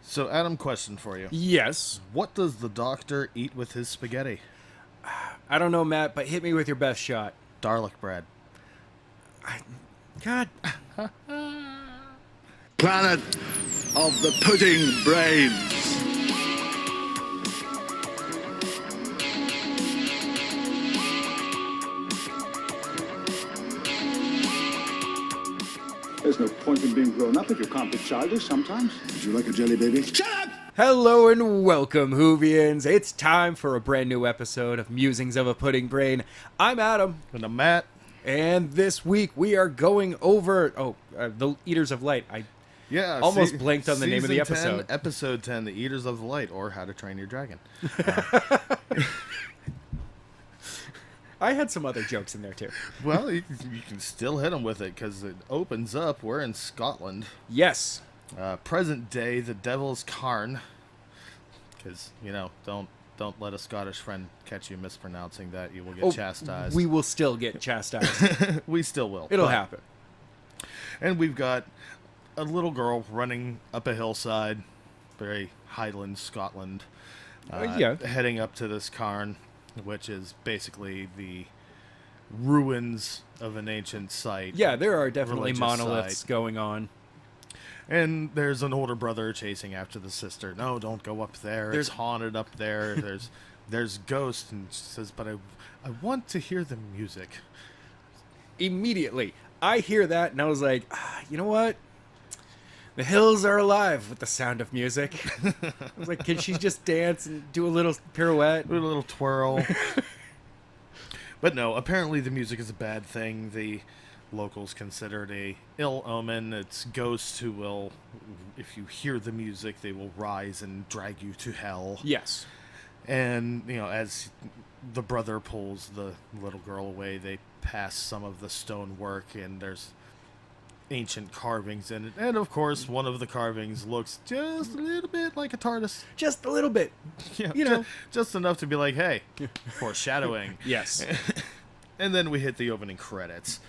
So, Adam, question for you. Yes. What does the doctor eat with his spaghetti? I don't know, Matt, but hit me with your best shot. Garlic bread. God. Planet of the pudding brains. There's no point in being grown up if you can't be childish sometimes. Would you like a jelly baby? Shut up! Hello and welcome, Whovians. It's time for a brand new episode of Musings of a Pudding Brain. I'm Adam. And I'm Matt. And this week we are going over... The Eaters of Light. I almost blanked on the name of the Season 10, episode. Episode 10, The Eaters of the Light, or How to Train Your Dragon. I had some other jokes in there, too. Well, you can still hit them with it, because it opens up. We're in Scotland. Yes. Present day, the Devil's Carn. Because, don't let a Scottish friend catch you mispronouncing that. You will get chastised. We will still get chastised. We still will. It'll happen. And we've got a little girl running up a hillside, very Highland Scotland, heading up to this cairn, which is basically the ruins of an ancient site. Yeah, there are definitely religious monoliths site. going on. And there's an older brother chasing after the sister. No, don't go up there. It's haunted up there. There's ghosts. And she says, but I want to hear the music. Immediately, I hear that, and I was like, you know what? The hills are alive with the sound of music. I was like, can she just dance and do a little pirouette? Do a little twirl. But no, apparently the music is a bad thing. The locals consider it a ill omen. It's ghosts who will, if you hear the music, they will rise and drag you to hell. Yes. And, as the brother pulls the little girl away, they pass some of the stonework, and there's ancient carvings in it. And, of course, one of the carvings looks just a little bit like a TARDIS. Just a little bit. Just enough to be like, hey, foreshadowing. Yes. And then we hit the opening credits.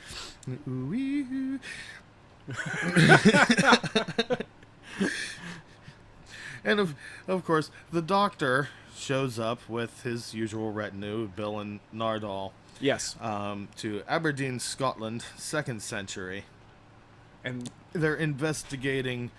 And, of course, the doctor shows up with his usual retinue, Bill and Nardal. Yes. To Aberdeen, Scotland, 2nd century. And they're investigating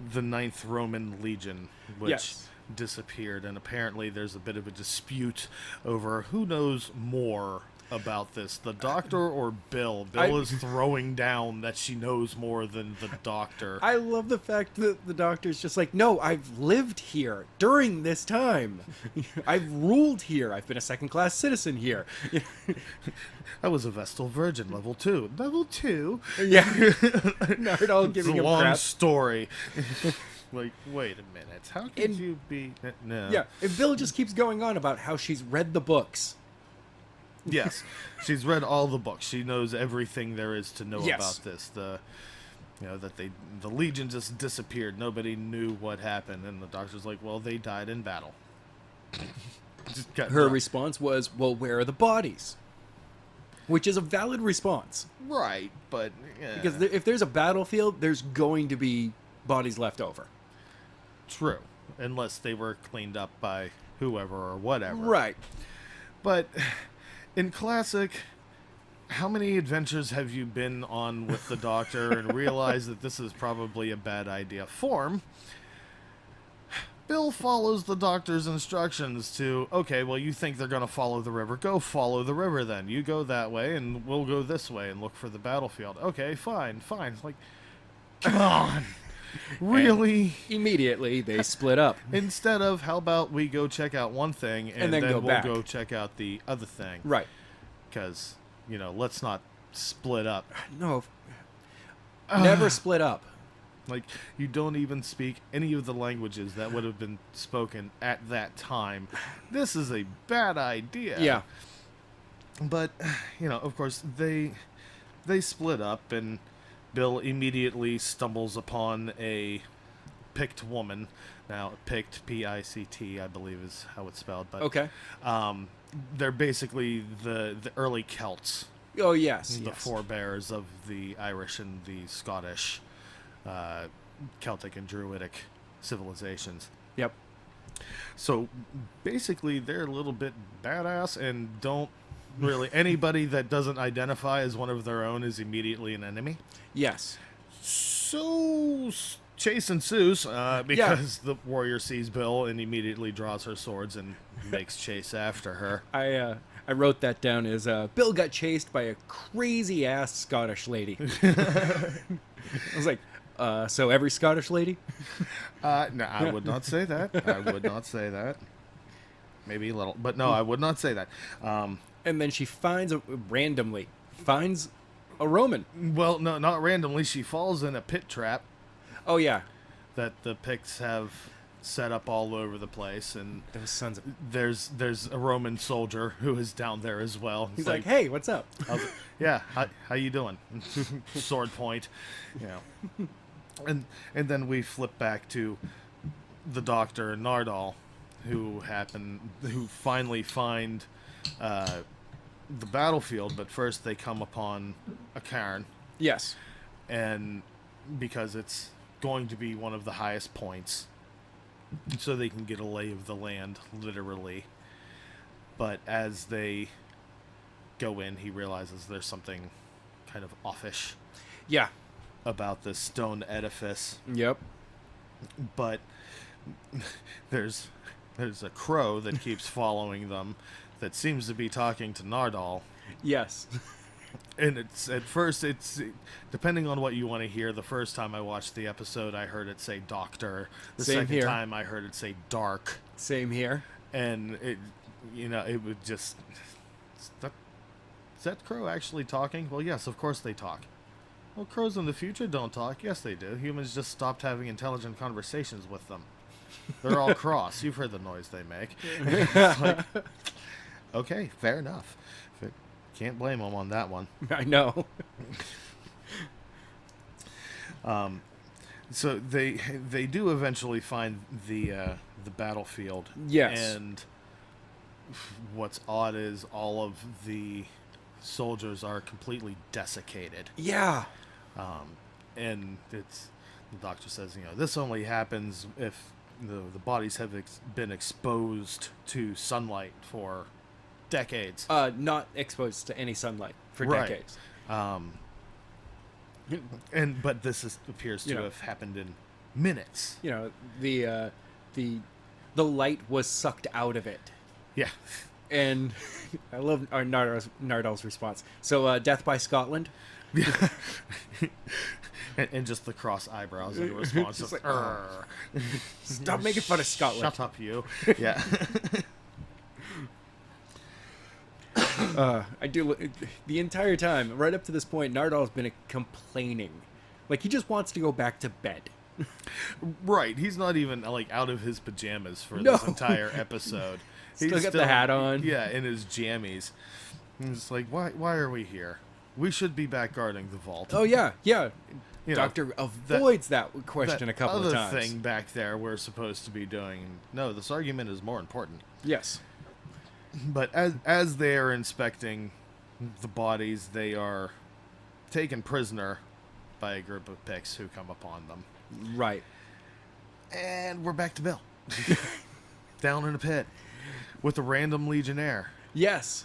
the 9th Roman Legion, which Yes. disappeared. And apparently there's a bit of a dispute over who knows more about this, the doctor or Bill. Bill is throwing down that she knows more than the doctor. I love the fact that the doctor's just like, no, I've lived here during this time. I've ruled here. I've been a second-class citizen here. I was a Vestal Virgin, level 2. Level 2? Yeah. Nardal It's giving a him long crap. story. Like, wait a minute. How could you be... No. Yeah, and Bill just keeps going on about how she's read the books. Yes, she's read all the books. She knows everything there is to know Yes. about this. That the Legion just disappeared. Nobody knew what happened, and the doctor's like, "Well, they died in battle." Just got Her dropped. response was, well, where are the bodies? Which is a valid response. Right, but Because if there's a battlefield, there's going to be bodies left over. true, unless they were cleaned up by whoever or whatever. Right. But in classic, how many adventures have you been on with the doctor and realized that this is probably a bad idea form? Bill follows the doctor's instructions to, okay, well, you think they're going to follow the river. Go follow the river then. You go that way, and we'll go this way and look for the battlefield. Okay, fine. It's like, come on. Really? Immediately, they split up. Instead of, how about we go check out one thing, and then then go we'll back. go check out the other thing. Right. Because, let's not split up. No. Never split up. Like, you don't even speak any of the languages that would have been spoken at that time. This is a bad idea. Yeah. But, of course, they split up, and Bill immediately stumbles upon a Pict woman. Now, Pict, P-I-C-T, I believe is how it's spelled. But, Okay. They're basically the early Celts. Oh, yes. The forebears of the Irish and the Scottish, Celtic and Druidic civilizations. Yep. So basically, they're a little bit badass and don't really. Anybody that doesn't identify as one of their own is immediately an enemy. Yes. So chase ensues because the warrior sees Bill and immediately draws her swords and makes chase after her. I wrote that down as Bill got chased by a crazy ass Scottish lady. I was like, so every Scottish lady? No, I would not say that. I would not say that. Maybe a little, but no, I would not say that. And then she randomly finds a Roman. Well, no, not randomly. She falls in a pit trap Oh yeah, that the Picts have set up all over the place, and those sons of. there's a Roman soldier who is down there as well. He's like, hey, what's up? Yeah, how you doing? Sword point, you know. And then we flip back to the Doctor and Nardal, who finally find the battlefield, but first they come upon a cairn, Yes. and because it's going to be one of the highest points, so they can get a lay of the land, literally. But as they go in, he realizes there's something kind of offish Yeah. about this stone edifice. Yep. But there's a crow that keeps following them that seems to be talking to Nardal. Yes. And it's at first, it's depending on what you want to hear. The first time I watched the episode, I heard it say doctor. The Same second here. time I heard it say dark. Same here. And it would just, is that crow actually talking? Well, yes, of course they talk. Well, crows in the future don't talk. Yes, they do. Humans just stopped having intelligent conversations with them. They're all cross. You've heard the noise they make. It's like, okay, fair enough. Can't blame them on that one. I know. So they do eventually find the battlefield. Yes. And what's odd is all of the soldiers are completely desiccated. Yeah. And the doctor says, this only happens if the bodies have been exposed to sunlight for decades. Not exposed to any sunlight for Right. decades. But this appears to have happened in minutes. The light was sucked out of it. Yeah. And I love our Nardal's response. So, death by Scotland? and just the cross eyebrows in response. Just Of, like, stop making fun of Scotland. Shut up, you. Yeah. I do. The entire time, right up to this point, Nardal's been complaining. Like, he just wants to go back to bed. Right. He's not even, out of his pajamas for No. this entire episode. Still got the hat on. Yeah, in his jammies. And it's like, why are we here? We should be back guarding the vault. Oh, yeah. Yeah. You know, Doctor avoids that question that a couple of times. other thing back there we're supposed to be doing. No, this argument is more important. Yes. But as they are inspecting the bodies, they are taken prisoner by a group of Picts who come upon them. Right. And we're back to Bill. Down in a pit with a random legionnaire. Yes.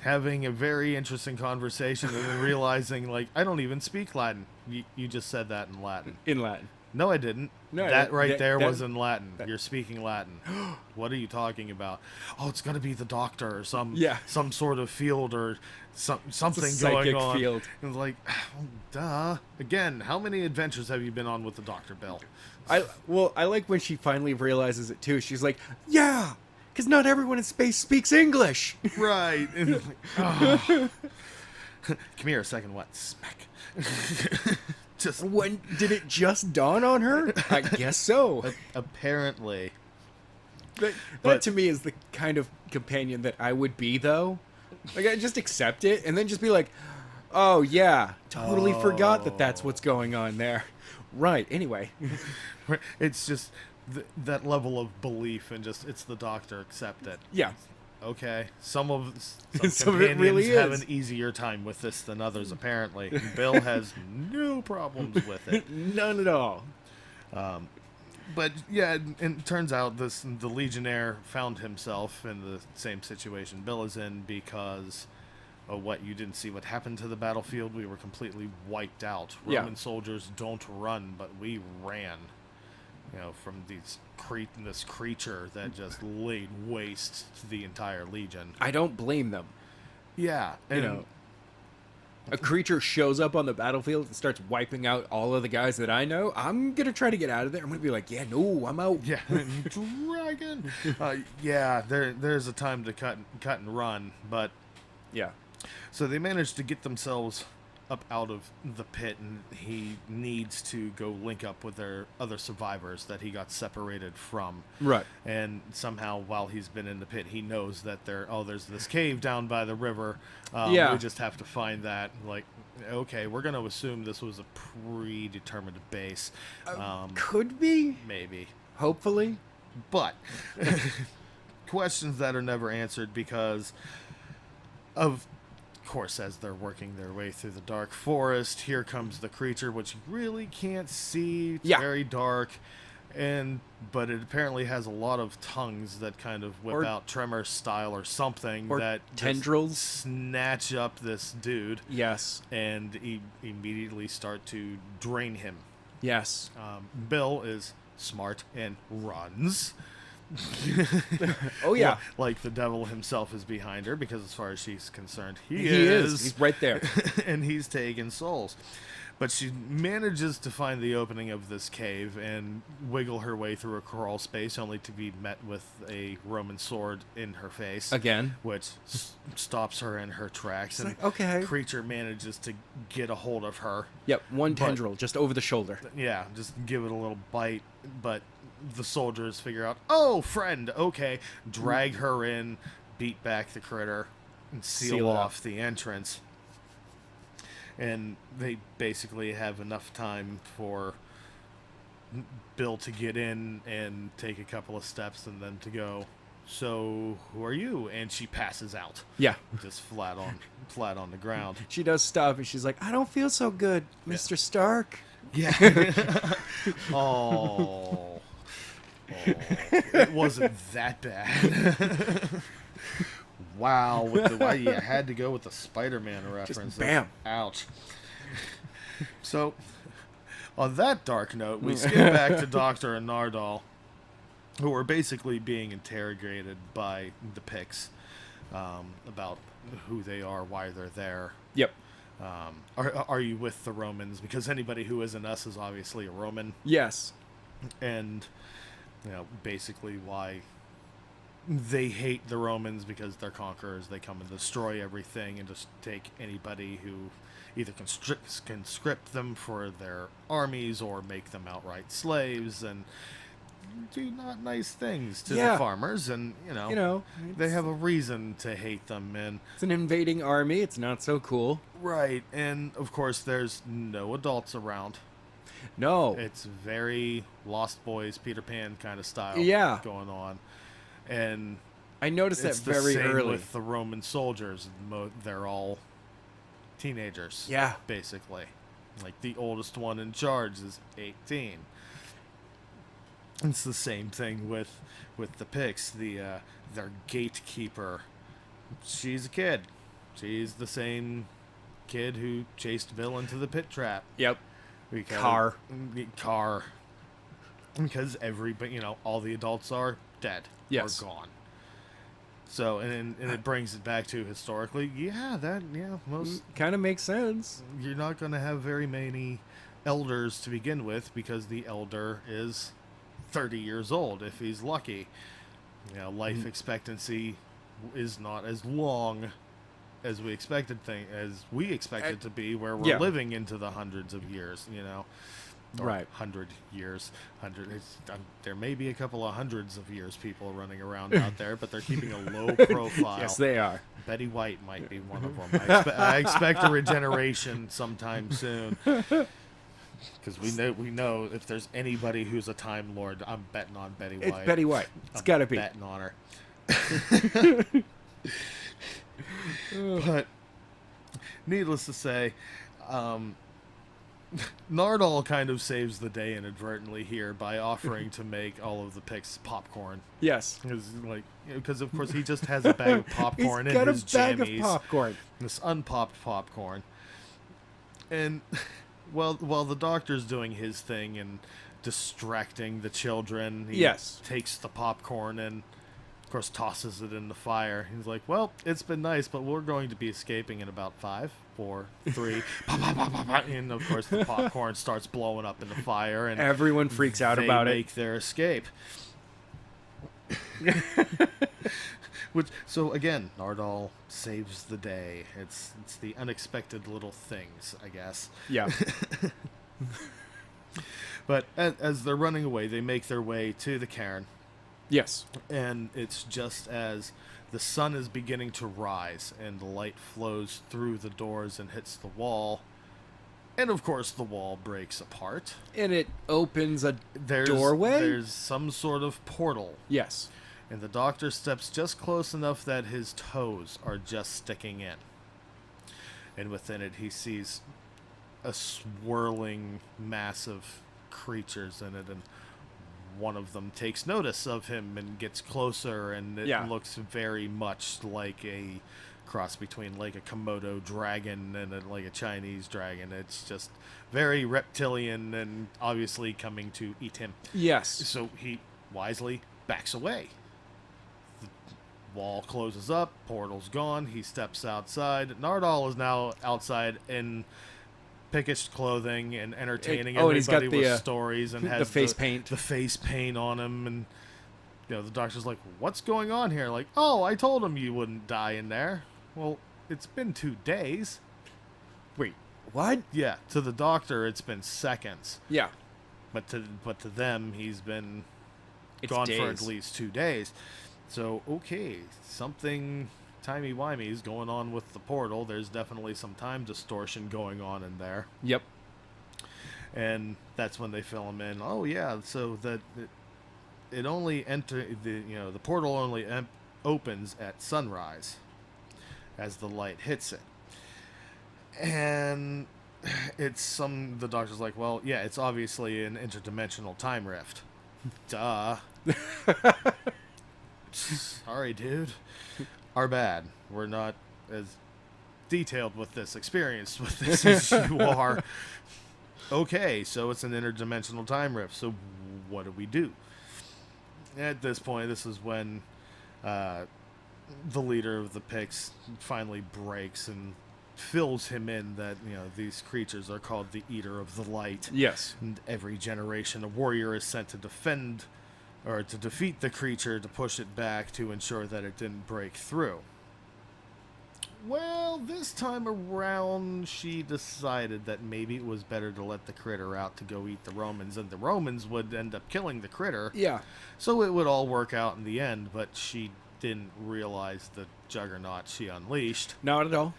Having a very interesting conversation and then realizing, I don't even speak Latin. You just said that in Latin. In Latin. No, I didn't. No, that right there that- was in Latin. You're speaking Latin. What are you talking about? Oh, it's going to be the doctor or some sort of field or something psychic going on. field. And it's like, duh. Again, how many adventures have you been on with the Dr. Bill? I like when she finally realizes it too. She's like, yeah, because not everyone in space speaks English. Right. And it's like, oh. Come here a second. What? Smack. Just When did it just dawn on her? I guess so. apparently. That But- to me is the kind of companion that I would be, though. I just accept it and then just be like, oh yeah, totally forgot that that's what's going on there. Right. Anyway. It's just that level of belief and just it's the doctor. Accept it. Yeah. Okay. Some Some of it companions really have is. an easier time with this than others. Apparently, Bill has no problems with it. None at all. But yeah, and it turns out the Legionnaire found himself in the same situation Bill is in because of what you didn't see what happened to the battlefield. We were completely wiped out. Yeah. Roman soldiers don't run, but we ran. From this creature that just laid waste to the entire legion. I don't blame them. Yeah, and A creature shows up on the battlefield and starts wiping out all of the guys that I know. I'm gonna try to get out of there. I'm gonna be like, yeah, no, I'm out. yeah, dragon. Yeah, there's a time to cut and run, but Yeah. so they managed to get themselves up out of the pit, and he needs to go link up with their other survivors that he got separated from. Right. And somehow, while he's been in the pit, he knows that there's this cave down by the river. Yeah. We just have to find that. Like, okay, we're going to assume this was a predetermined base. Could be. Maybe. Hopefully. But questions that are never answered because of course, as they're working their way through the dark forest, here comes the creature, which you really can't see. It's very dark, but it apparently has a lot of tongues that kind of whip out Tremor style or something, or that tendrils snatch up this dude. Yes. And immediately start to drain him. Yes. Bill is smart and runs. Oh yeah, like the devil himself is behind her, because as far as she's concerned, he is. He's right there. And he's taking souls. But she manages to find the opening of this cave and wiggle her way through a crawl space, only to be met with a Roman sword in her face again, which stops her in her tracks. And like, okay, creature manages to get a hold of her. Yep, one tendril just over the shoulder. Yeah, just give it a little bite, but the soldiers figure out, oh, friend, okay, drag her in, beat back the critter, and seal off the entrance. And they basically have enough time for Bill to get in and take a couple of steps and then to go, so who are you? And she passes out. Yeah. Just flat on the ground. She does stop and she's like, I don't feel so good, Mr. Stark. Yeah. Oh, it wasn't that bad. Wow, why you had to go with the Spider-Man reference. Just bam. Ouch. So, on that dark note, we skip back to Doctor and Nardal, who are basically being interrogated by the Picts about who they are, why they're there. Yep. Are you with the Romans? Because anybody who isn't us is obviously a Roman. Yes. And, basically why they hate the Romans, because they're conquerors. They come and destroy everything and just take anybody who either conscript them for their armies or make them outright slaves and do not nice things to the farmers. And, they have a reason to hate them. And it's an invading army. It's not so cool. Right. And, of course, there's no adults around. No. It's very Lost Boys, Peter Pan kind of style going on. And I noticed that very the same early with the Roman soldiers. They're all teenagers. Yeah. Basically. Like the oldest one in charge is 18. It's the same thing with the Picts. Their gatekeeper. She's a kid. She's the same kid who chased Bill into the pit trap. Yep. Car. Because everybody, all the adults are dead. Yes. Or gone. So, and it brings it back to historically, most kind of makes sense. You're not going to have very many elders to begin with, because the elder is 30 years old if he's lucky. Life expectancy is not as long as we expected to be, where we're living into the hundreds of years, Right. 100 years. There may be a couple of hundreds of years people running around out there, but they're keeping a low profile. Yes, they are. Betty White might be one of them. I expect a regeneration sometime soon. Because we know if there's anybody who's a Time Lord, I'm betting on Betty White. It's Betty White. It's got to be. Betting on her. But needless to say, Nardal kind of saves the day inadvertently here by offering to make all of the Picts popcorn. Yes. Because of course he just has a bag of popcorn He's in got his a bag jammies. of popcorn. This unpopped popcorn. And while the doctor's doing his thing and distracting the children, he Yes. takes the popcorn and, of course, tosses it in the fire. He's like, well, it's been nice, but we're going to be escaping in about 5, 4, 3. Pop, pop, pop, pop, pop. And, of course, the popcorn starts blowing up in the fire. And Everyone freaks out about they it. make their escape. So, again, Nardal saves the day. It's the unexpected little things, I guess. Yeah. But as they're running away, they make their way to the cairn. Yes. And it's just as the sun is beginning to rise and the light flows through the doors and hits the wall. And, of course, the wall breaks apart. And it opens a There's doorway? some sort of portal. Yes. And the doctor steps just close enough that his toes are just sticking in. And within it, he sees a swirling mass of creatures in it. And one of them takes notice of him and gets closer. And it looks very much like a cross between like a Komodo dragon and like a Chinese dragon. It's just very reptilian and obviously coming to eat him. Yes. So he wisely backs away. Wall closes up, portal's gone, he steps outside. Nardal is now outside in Pictish clothing and entertaining and he's got everybody the, with stories and has the face paint. The face paint on him, and the doctor's like, what's going on here? Like, oh, I told him you wouldn't die in there. Well, it's been 2 days. Wait, what? Yeah, to the doctor it's been seconds. Yeah. But to them he's been It's gone days. for at least 2 days. So, okay, something timey-wimey is going on with the portal. There's definitely some time distortion going on in there. Yep. And that's when they fill him in. Oh, yeah, so that it only the portal only opens at sunrise as the light hits it. And the doctor's like, well, yeah, it's obviously an interdimensional time rift. Duh. Sorry, dude. Our bad. We're not as detailed with this, experienced with this as you are. Okay, so it's an interdimensional time rift. So what do we do? At this point, this is when the leader of the Picts finally breaks and fills him in that these creatures are called the Eater of the Light. Yes. And every generation a warrior is sent to defend or to defeat the creature, to push it back, to ensure that it didn't break through. Well, this time around, she decided that maybe it was better to let the critter out to go eat the Romans, and the Romans would end up killing the critter. Yeah. So it would all work out in the end, but she didn't realize the juggernaut she unleashed. Not at all.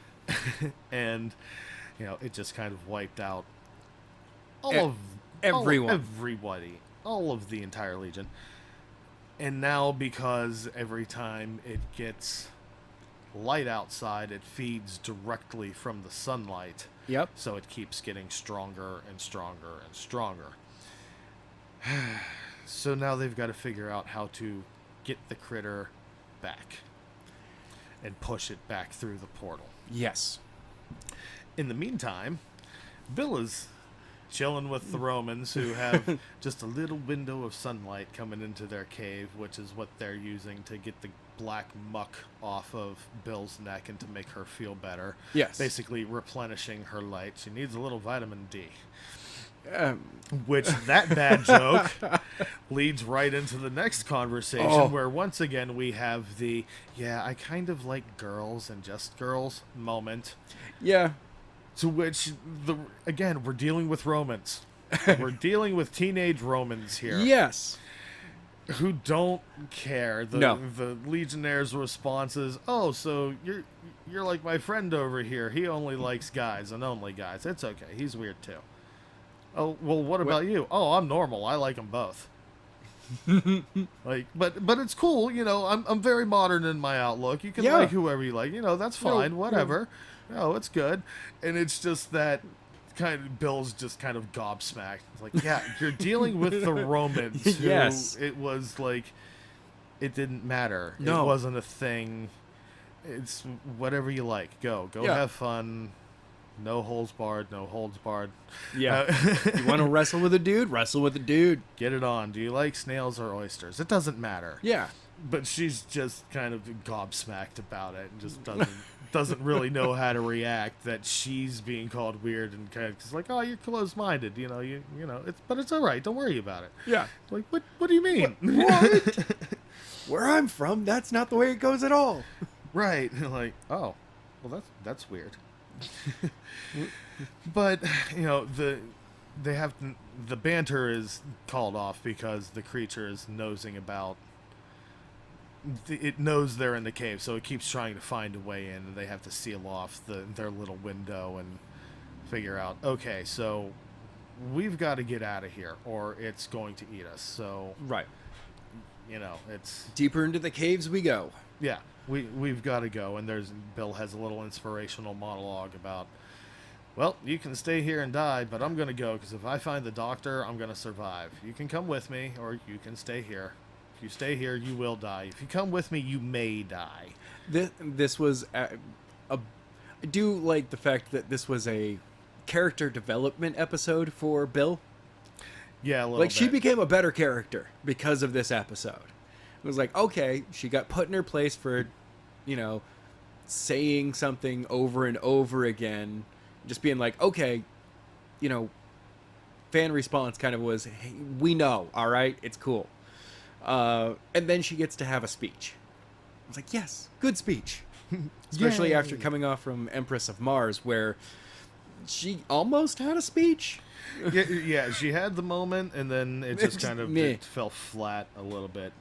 And, it just kind of wiped out everybody, all of the entire Legion. And now, because every time it gets light outside, it feeds directly from the sunlight. Yep. So it keeps getting stronger and stronger and stronger. So now they've got to figure out how to get the critter back and push it back through the portal. Yes. In the meantime, Bill is chilling with the Romans, who have just a little window of sunlight coming into their cave, which is what they're using to get the black muck off of Bill's neck and to make her feel better. Yes. Basically replenishing her light. She needs a little vitamin D. Um, Which, that bad joke leads right into the next conversation, where once again we have the, I kind of like girls and just girls moment. Yeah. To which, again, we're dealing with Romans. We're dealing with teenage Romans here. Yes. Who don't care. The Legionnaires' response is, oh, so you're like my friend over here. He only likes guys and only guys. It's okay. He's weird too. Oh, well, what about you? Oh, I'm normal. I like them both. But it's cool. I'm very modern in my outlook. You can like whoever you like. That's fine. Whatever. No, it's good. And it's just that Bill's just kind of gobsmacked. It's like, yeah, you're dealing with the Romans. Who, Yes. It was like, it didn't matter. No. It wasn't a thing. It's whatever you like. Go Yeah. have fun. No holds barred. No holds barred. Yeah. You want to wrestle with a dude? Wrestle with a dude. Get it on. Do you like snails or oysters? It doesn't matter. Yeah. But she's just kind of gobsmacked about it and just doesn't really know how to react that she's being called weird and kind of just like, oh, you're closed-minded, you know, but it's all right, don't worry about it. Yeah. Like, what do you mean? What? Where I'm from, that's not the way it goes at all. Right. Like, oh, well, that's weird. But the banter is called off because the creature is nosing about. It knows they're in the cave, so it keeps trying to find a way in, and they have to seal off their little window and figure out, okay, so we've got to get out of here or it's going to eat us. So Right. It's Deeper into the caves we go. yeah, we've got to go. And Bill has a little inspirational monologue about, well, you can stay here and die, but I'm going to go because if I find the doctor, I'm going to survive. You can come with me or you can stay here. If you stay here, you will die. If you come with me, you may die. This was I do like the fact that this was a character development episode for Bill. Yeah, a little Like, bit. she became a better character because of this episode. It was like, okay, she got put in her place for, saying something over and over again. Just being like, okay, fan response kind of was, hey, we know, all right? It's cool. And then she gets to have a speech. I was like, yes, good speech. Especially Yay. after coming off from Empress of Mars, where she almost had a speech. Yeah, she had the moment, and then it just kind of meh. it fell flat a little bit.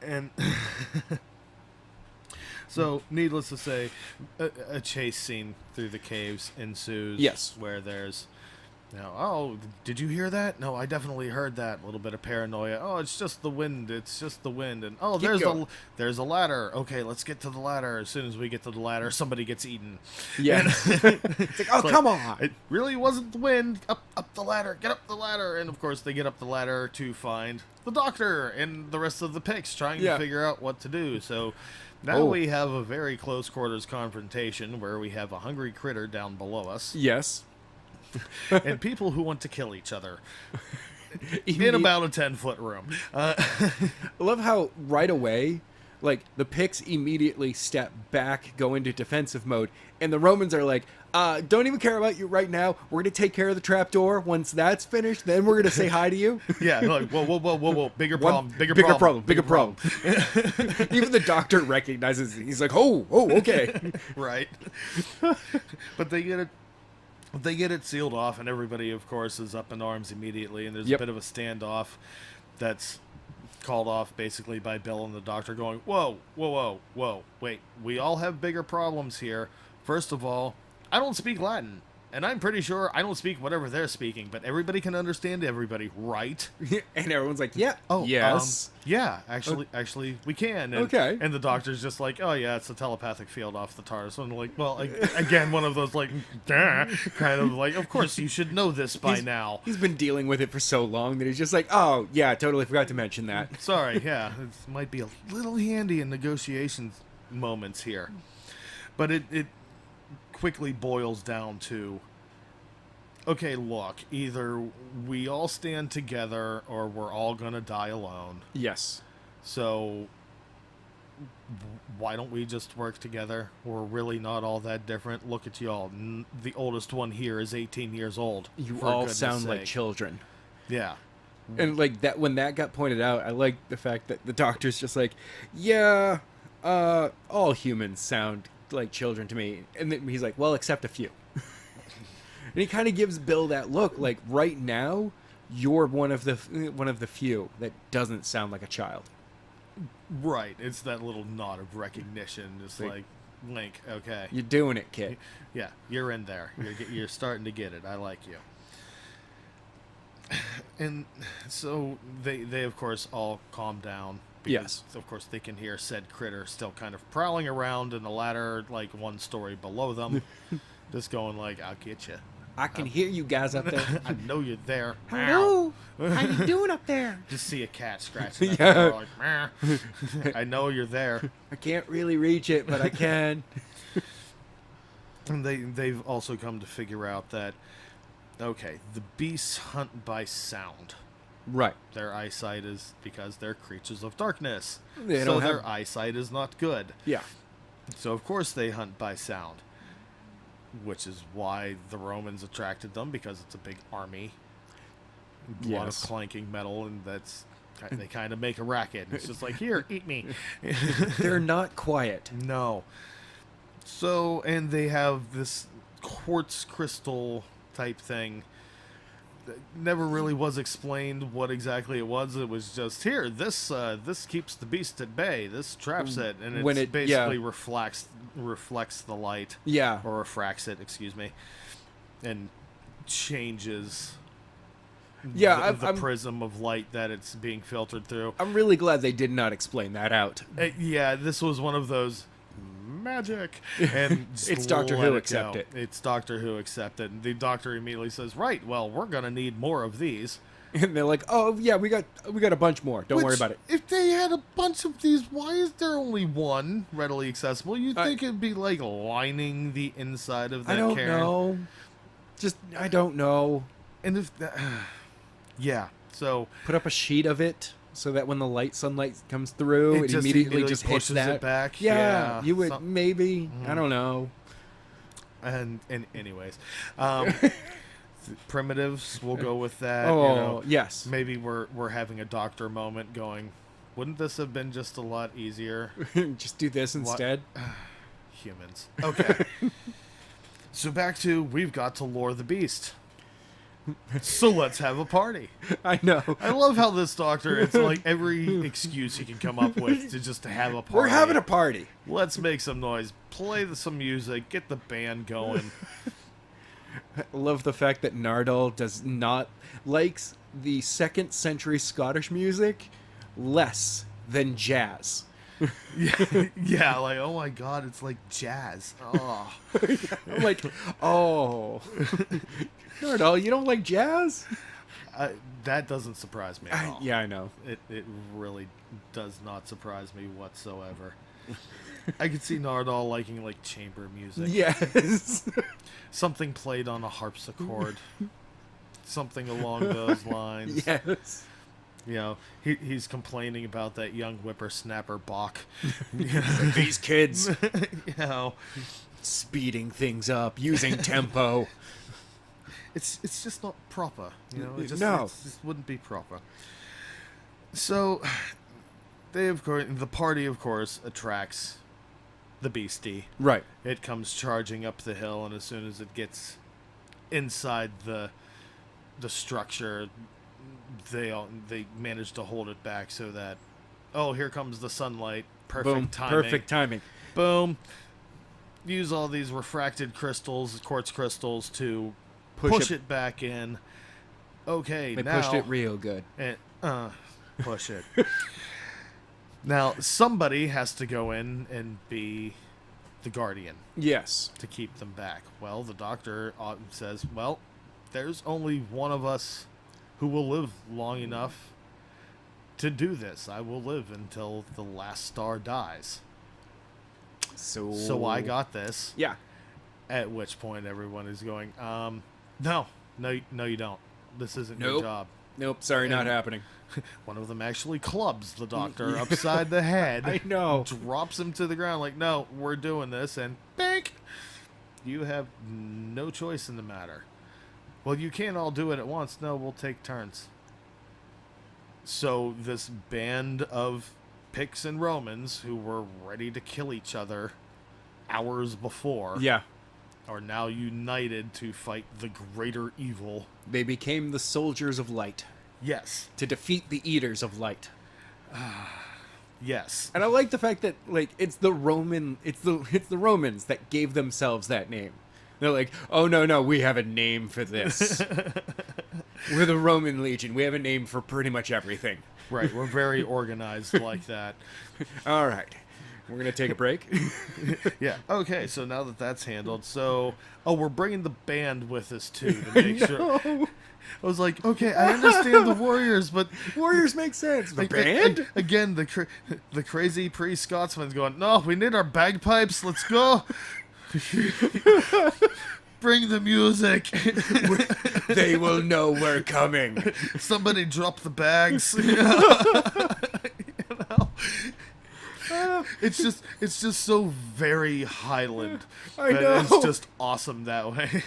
And so, needless to say, a chase scene through the caves ensues. Yes. Where there's, oh, did you hear that? No, I definitely heard that. A little bit of paranoia. Oh, it's just the wind. It's just the wind. And oh, there's a ladder. Okay, let's get to the ladder. As soon as we get to the ladder, somebody gets eaten. Yeah. It's like, oh, come on. It really wasn't the wind. Up the ladder. Get up the ladder. And of course, they get up the ladder to find the doctor and the rest of the Picts trying to figure out what to do. So now we have a very close quarters confrontation where we have a hungry critter down below us. Yes. And people who want to kill each other in about a 10-foot room. I love how right away, like, the Picts immediately step back, go into defensive mode, and the Romans are like, don't even care about you right now. We're going to take care of the trapdoor. Once that's finished, then we're going to say hi to you. Yeah, like, whoa. Bigger problem. Even the doctor recognizes it. He's like, oh, okay. Right. But they get it sealed off, and everybody, of course, is up in arms immediately, and there's a bit of a standoff that's called off basically by Bill and the doctor going, whoa, wait, we all have bigger problems here. First of all, I don't speak Latin, and I'm pretty sure I don't speak whatever they're speaking, but everybody can understand everybody, right? And everyone's like, yeah. Oh, yes. Yeah, actually, we can. And, okay. And the doctor's just like, oh, yeah, it's a telepathic field off the TARDIS. And I'm like, well, again, one of those, like, kind of like, of course, you should know this by now. He's been dealing with it for so long that he's just like, oh, yeah, totally forgot to mention that. Sorry, yeah. It might be a little handy in negotiations moments here. But it quickly boils down to, okay, look, either we all stand together or we're all going to die alone. Yes. So why don't we just work together? We're really not all that different. Look at y'all. The oldest one here is 18 years old. You all sound like children. Yeah. And like that, when that got pointed out, I like the fact that the doctor's just like, yeah, all humans sound like children to me. And then he's like, well, except a few. And he kind of gives Bill that look, like, right now, you're one of the few that doesn't sound like a child. Right. It's that little nod of recognition, just like, Link, okay. You're doing it, kid. Yeah, you're in there. You're starting to get it. I like you. And so they of course, all calm down. Because, yes. Of course, they can hear said critter still kind of prowling around in the ladder, like one story below them. Just going like, I'll get you. I can hear you guys up there. I know you're there. Hello. How you doing up there? Just see a cat scratching at Yeah. the door like, "Meow." I know you're there. I can't really reach it, but I can. And they've also come to figure out that, okay, the beasts hunt by sound. Right. Their eyesight is because they're creatures of darkness. They so don't their have- eyesight is not good. Yeah. So of course they hunt by sound. Which is why the Romans attracted them, because it's a big army. A lot of Yes. clanking metal, and they kind of make a racket. It's just like, here, eat me. They're not quiet. No. So, and they have this quartz crystal type thing that never really was explained what exactly it was. It was just, here, this keeps the beast at bay. This traps it, and When it it- basically yeah. reflects the light. Yeah. Or refracts it, excuse me, and changes Yeah, the prism of light that it's being filtered through. I'm really glad they did not explain that out. Yeah, this was one of those magic, and just It's Doctor let Who, it accept go. it. It's Doctor Who, accept it. And the Doctor immediately says, "Right, well, we're gonna need more of these." And they're like, "Oh yeah, we got a bunch more. Don't worry Which, about it." If they had a bunch of these, why is there only one readily accessible? You'd think it'd be like lining the inside of that I don't cairn. know. I don't know. And if that, yeah, so Put up a sheet of it so that when the sunlight comes through, it immediately just hits pushes that. it back. Yeah, you would some- maybe. I don't know. And anyways, primitives, we'll go with that. Oh, yes. Maybe we're having a doctor moment going, wouldn't this have been just a lot easier? Just do this instead. Humans. Okay. So back to, we've got to lure the beast. So let's have a party. I know. I love how this doctor, it's like every excuse he can come up with to just to have a party. We're having a party. Let's make some noise, play some music, get the band going. I love the fact that Nardal likes the 2nd century Scottish music less than jazz. Yeah, like, oh my god, it's like jazz. Oh. I'm like, oh, Nardal, you don't like jazz? That doesn't surprise me at all. Yeah, I know. It really does not surprise me whatsoever. I could see Nardal liking like chamber music. Yes. Something played on a harpsichord. Something along those lines. Yes. You know, he's complaining about that young whippersnapper Bach. These kids You know, speeding things up, using tempo. it's just not proper. You know, it No. just wouldn't be proper. So, the party, of course, attracts the beastie. Right. It comes charging up the hill, and as soon as it gets inside the structure, they manage to hold it back so that, oh, here comes the sunlight. Perfect Boom. timing. Perfect timing. Boom. Use all these refracted crystals, quartz crystals, to Push it back in. Okay, They now pushed it real good. and, push it. Now somebody has to go in and be the guardian Yes. to keep them back. Well, the doctor says, well, there's only one of us who will live long enough to do this. I will live until the last star dies. So I got this. Yeah. At which point everyone is going, no, you don't. This isn't your Nope. job. Nope. Sorry, not And- happening. One of them actually clubs the doctor upside the head. I know. Drops him to the ground like, no, we're doing this. And bink! You have no choice in the matter. Well, you can't all do it at once. No, we'll take turns. So this band of Picts and Romans who were ready to kill each other hours before Yeah. are now united to fight the greater evil. They became the soldiers of light Yes. to defeat the eaters of light. Yes. And I like the fact that like it's the Romans that gave themselves that name. They're like, "Oh no, we have a name for this. We're the Roman Legion. We have a name for pretty much everything." Right. We're very organized like that. All right. We're gonna take a break. Yeah. Okay. So now that that's handled, we're bringing the band with us too to make sure. I was like, okay, I understand the Warriors, but Warriors make sense. The like, band? again, the crazy pre-Scotsman's going, no, we need our bagpipes. Let's go. Bring the music. They will know we're coming. Somebody drop the bags. It's just so very Highland. I that know. It's just awesome that way.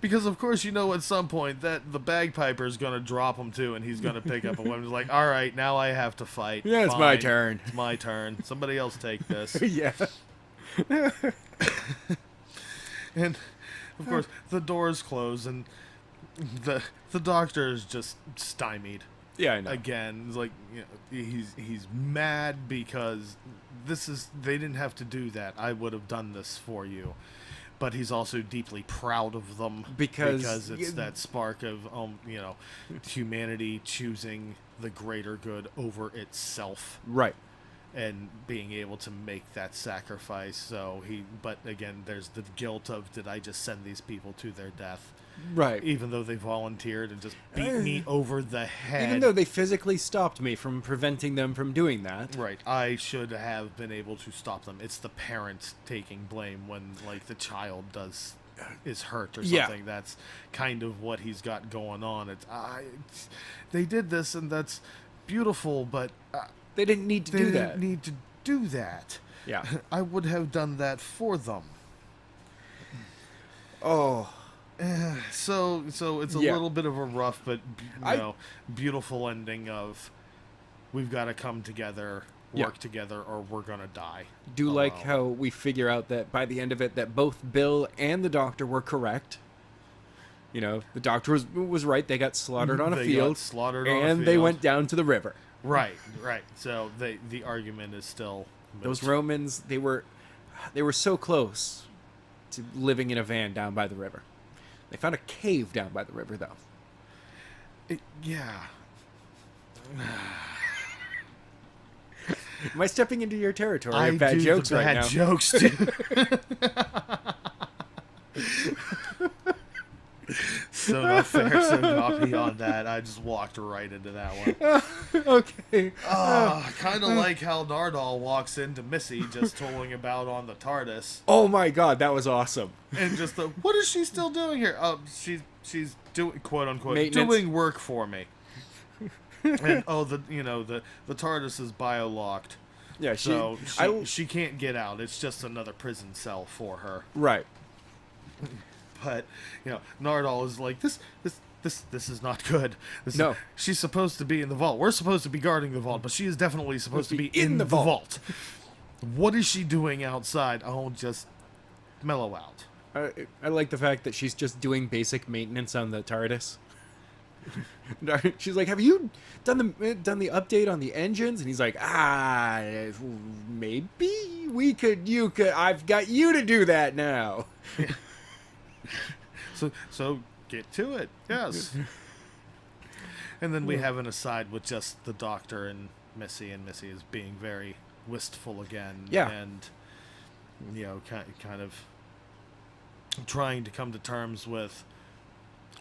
Because of course at some point that the bagpiper's gonna drop him too, and he's gonna pick up a weapon. He's like, all right, now I have to fight. Yeah, it's my Fine. turn. It's my turn. Somebody else take this. Yeah. And of course the doors close, and the doctor is just stymied. Yeah, I know. Again, it's like, he's mad because they didn't have to do that. I would have done this for you. But he's also deeply proud of them because it's that spark of humanity choosing the greater good over itself. Right. And being able to make that sacrifice. But again, there's the guilt of, did I just send these people to their death? Right. Even though they volunteered and just beat me over the head. Even though they physically stopped me from preventing them from doing that. Right. I should have been able to stop them. It's the parent taking blame when, the child is hurt or something. Yeah. That's kind of what he's got going on. They did this, and that's beautiful, but They didn't need to do that. They didn't need to do that. Yeah. I would have done that for them. Oh. So it's a little bit of a rough but beautiful ending of, we've got to come together, work together, or we're gonna die. Do like how we figure out that by the end of it that both Bill and the doctor were correct. The doctor was right. They got slaughtered on a field, and they went down to the river. Right. So the argument is still moot. Those Romans, they were so close to living in a van down by the river. They found a cave down by the river, though. Yeah. Am I stepping into your territory of bad jokes right now? Bad jokes, dude. So not fair, so not beyond that. I just walked right into that one. Okay. Kind of like how Nardal walks into Missy just tolling about on the TARDIS. Oh my god, that was awesome. And just what is she still doing here? She's doing, quote unquote, doing work for me. And the TARDIS is bio-locked. Yeah, she can't get out. It's just another prison cell for her. Right. But Nardal is like, this is not good. She's supposed to be in the vault. We're supposed to be guarding the vault, but she is definitely supposed to be in the vault. What is she doing outside? Oh, just mellow out. I like the fact that she's just doing basic maintenance on the TARDIS. She's like, "Have you done the update on the engines?" And he's like, maybe we could. You could. I've got you to do that now. Yeah. So get to it. Yes. And then we have an aside with just the doctor and Missy is being very wistful again. Yeah. And kind of trying to come to terms with,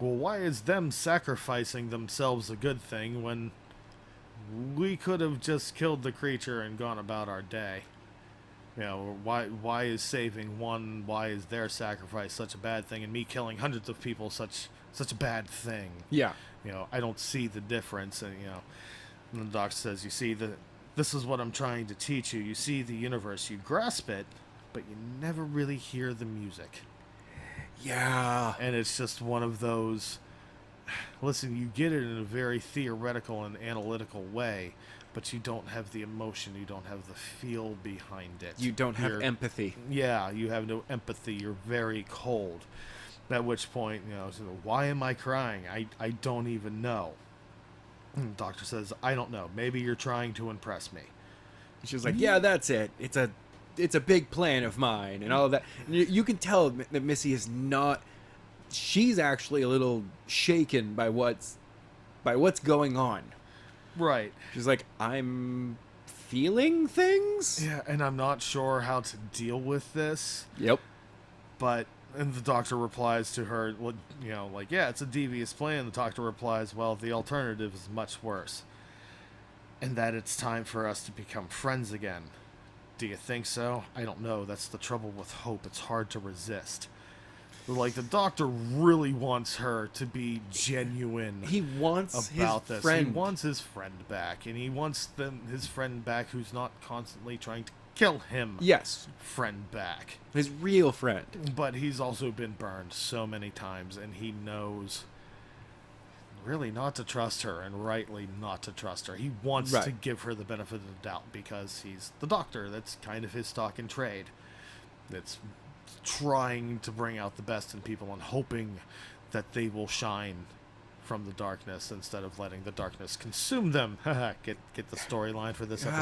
well, why is them sacrificing themselves a good thing when we could have just killed the creature and gone about our day? Why is saving one, why is their sacrifice such a bad thing, and me killing hundreds of people such a bad thing? Yeah. I don't see the difference. And and the doctor says, you see, this is what I'm trying to teach you. You see the universe, you grasp it, but you never really hear the music. Yeah. And it's just one of those, listen, you get it in a very theoretical and analytical way, but you don't have the emotion, you don't have the feel behind it. You don't have empathy. Yeah, you have no empathy. You're very cold. At which point, why am I crying? I don't even know. And the doctor says, I don't know. Maybe you're trying to impress me. She's like, yeah, that's it. It's a big plan of mine and all of that. You can tell that Missy is not. She's actually a little shaken by what's going on. Right. She's like, I'm feeling things. Yeah, and I'm not sure how to deal with this. Yep. And the doctor replies to her, well, you know, like, yeah, it's a devious plan. The doctor replies, well, the alternative is much worse. And that it's time for us to become friends again. Do you think so? I don't know. That's the trouble with hope. It's hard to resist. Like, the doctor really wants her to be genuine. He wants about his this. friend. He wants his friend back, and he wants his friend back who's not constantly trying to kill him. Yes. Friend back. His real friend. But he's also been burned so many times, and he knows really not to trust her, and rightly not to trust her. He wants to give her the benefit of the doubt because he's the doctor. That's kind of his stock in trade. It's trying to bring out the best in people and hoping that they will shine from the darkness instead of letting the darkness consume them. get the storyline for this episode.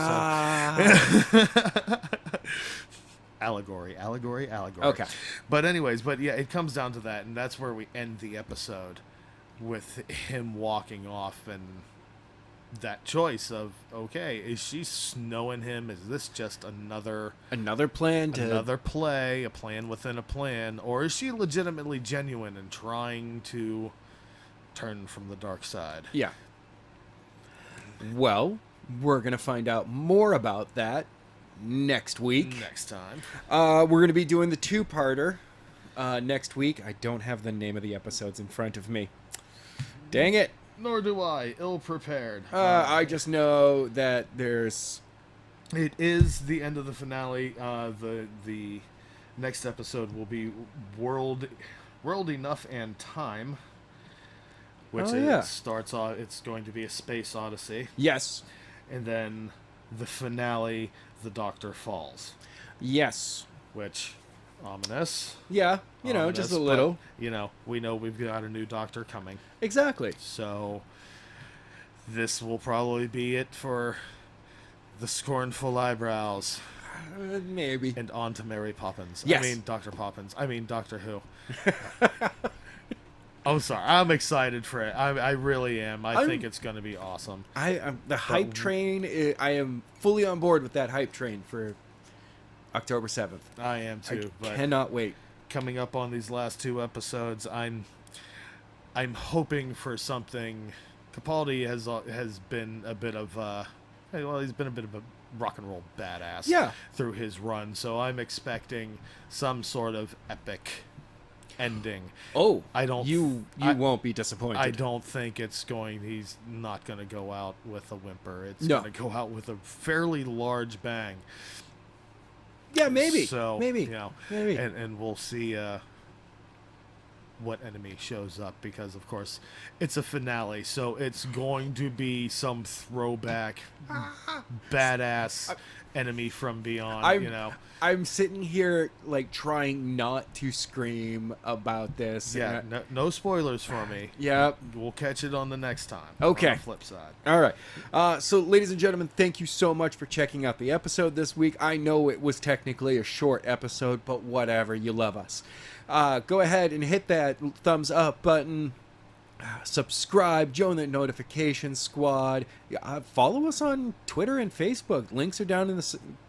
Allegory. Okay. But anyways, yeah, it comes down to that, and that's where we end the episode, with him walking off and that choice of, okay, is she snowing him? Is this just another plan another play, a plan within a plan, or is she legitimately genuine and trying to turn from the dark side? Yeah. Well, we're gonna find out more about that next week. Next time. We're gonna be doing the two-parter next week. I don't have the name of the episodes in front of me. Dang it. Nor do I. Ill-prepared. I just know that there's... It is the end of the finale. The next episode will be World Enough and Time, which starts off. It's going to be a space odyssey. Yes. And then the finale, The Doctor Falls. Yes. Which, ominous. Yeah, just a little. But, we know we've got a new Doctor coming. Exactly. So this will probably be it for the scornful eyebrows. Maybe. And on to Mary Poppins. Yes. I mean, Dr. Poppins. I mean, Doctor Who. I'm sorry. I'm excited for it. I really am. I think it's going to be awesome. The hype train, I am fully on board with that hype train for October 7th. I am too. I cannot wait. Coming up on these last two episodes, I'm hoping for something. Capaldi has been a bit of he's been a bit of a rock and roll badass through his run, so I'm expecting some sort of epic ending. Oh, I don't. You won't be disappointed. I don't think he's not going to go out with a whimper. It's No. going to go out with a fairly large bang. Yeah, maybe. So maybe. Maybe. And we'll see what enemy shows up, because of course it's a finale, so it's going to be some throwback badass enemy from beyond. I'm sitting here like trying not to scream about this. Yeah, no spoilers for me. Yeah, we'll catch it on the next time. Okay. On the flip side. All right. So, ladies and gentlemen, thank you so much for checking out the episode this week. I know it was technically a short episode, but whatever. You love us. Go ahead and hit that thumbs up button. Subscribe, join the notification squad. Follow us on Twitter and Facebook. Links are down in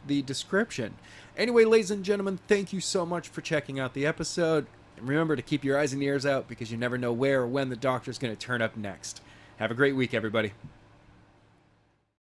the description. Anyway, ladies and gentlemen, thank you so much for checking out the episode. And remember to keep your eyes and ears out, because you never know where or when the Doctor's going to turn up next. Have a great week, everybody.